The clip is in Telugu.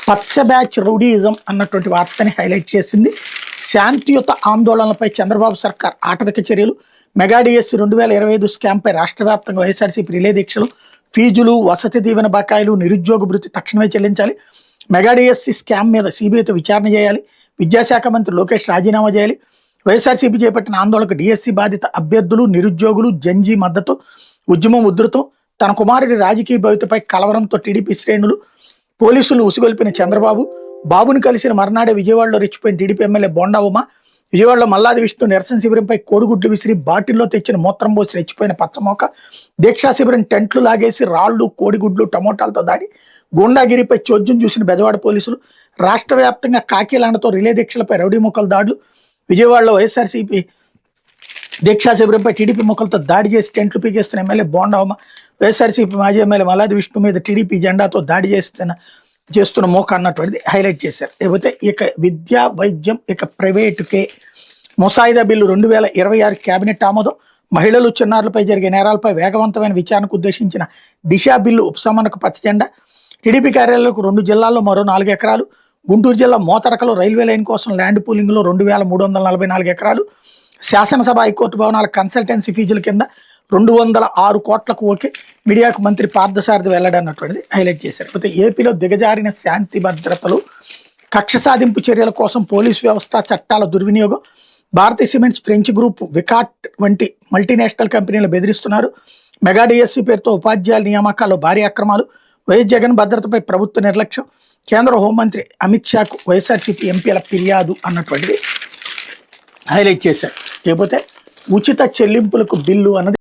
పచ్చ బ్యాచ్ రౌడీయిజం అన్నటువంటి వార్తని హైలైట్ చేసింది. శాంతియుత ఆందోళనలపై చంద్రబాబు సర్కార్ ఆటవిక చర్యలు, మెగా డిఎస్సి 2025 స్కామ్పై రాష్ట్ర వ్యాప్తంగా వైఎస్ఆర్సీపీ రిలే దీక్షలు, ఫీజులు, వసతి దీవెన బకాయిలు, నిరుద్యోగ భృతి తక్షణమే చెల్లించాలి, మెగా డిఎస్సి స్కామ్ మీద సిబిఐతో విచారణ చేయాలి, విద్యాశాఖ మంత్రి లోకేష్ రాజీనామా చేయాలి, వైఎస్ఆర్సీపీ చేపట్టిన ఆందోళనకు డిఎస్సి బాధిత అభ్యర్థులు, నిరుద్యోగులు, జంజీ మద్దతు, ఉద్యమం ఉధృతం, తన కుమారుడి రాజకీయ భవితపై కలవరంతో టీడీపీ శ్రేణులు, పోలీసులను ఉసిగొల్పిన చంద్రబాబు, బాబుని కలిసిన మర్నాడే విజయవాడలో రెచ్చిపోయిన టీడీపీ ఎమ్మెల్యే బోండా ఉమ, విజయవాడలో మల్లాది విష్ణు నిరసన శిబిరంపై కోడిగుడ్లు విసిరి బాటిల్లో తెచ్చిన మూత్రం పోసి రెచ్చిపోయిన పచ్చమోక, దీక్షా శిబిరం టెంట్లు లాగేసి రాళ్లు, కోడిగుడ్లు, టమోటాలతో దాడి, గూండాగిరిపై చోద్యం చూసిన బెజవాడ పోలీసులు, రాష్ట్ర వ్యాప్తంగా కాకీలాండతో రిలే దీక్షలపై రౌడీ ముక్కల దాడులు, విజయవాడలో వైఎస్ఆర్సీపీ దీక్షా శిబిరంపై టీడీపీ ముక్కలతో దాడి చేసి టెంట్లు పీకేస్తున్న ఎమ్మెల్యే బోండా ఉమ, వైఎస్ఆర్సీపీ మాజీ ఎమ్మెల్యే మల్లాది విష్ణు మీద టీడీపీ జెండాతో దాడి చేస్తున్న మోక అన్నటువంటిది హైలైట్ చేశారు. లేకపోతే ఇక విద్యా, వైద్యం, ఇక ప్రైవేటుకే ముసాయిదా బిల్లు 2026 కేబినెట్ ఆమోదం, మహిళలు, చిన్నారులపై జరిగే నేరాలపై వేగవంతమైన విచారణకు ఉద్దేశించిన దిశా బిల్లు ఉపశమనకు పచ్చజెండా, టీడీపీ కార్యాలయాలకు 2 జిల్లాల్లో మరో 4 ఎకరాలు, గుంటూరు జిల్లా మోతరకలో రైల్వే లైన్ కోసం ల్యాండ్ పూలింగ్లో 2344 ఎకరాలు, శాసనసభ హైకోర్టు భవనాల కన్సల్టెన్సీ ఫీజుల కింద 206 కోట్లకు ఓకే, మీడియాకు మంత్రి పార్థసారథి వెల్లడన్నటువంటిది హైలైట్ చేశారు. అయితే ఏపీలో దిగజారిన శాంతి భద్రతలు, కక్ష సాధింపు చర్యల కోసం పోలీసు వ్యవస్థ, చట్టాల దుర్వినియోగం, భారతీయ సిమెంట్స్, ఫ్రెంచ్ గ్రూప్, వికాట్ వంటి మల్టీనేషనల్ కంపెనీలు బెదిరిస్తున్నారు, మెగా డిఎస్సి పేరుతో ఉపాధ్యాయుల నియామకాల్లో భారీ అక్రమాలు, వైఎస్ జగన్ భద్రతపై ప్రభుత్వ నిర్లక్ష్యం, కేంద్ర హోంమంత్రి అమిత్ షాకు వైఎస్ఆర్సీపీ ఎంపీల ఫిర్యాదు అన్నటువంటిది హైలైట్ చేశారు. లేకపోతే ఉచిత చెల్లింపులకు బిల్లు అన్నది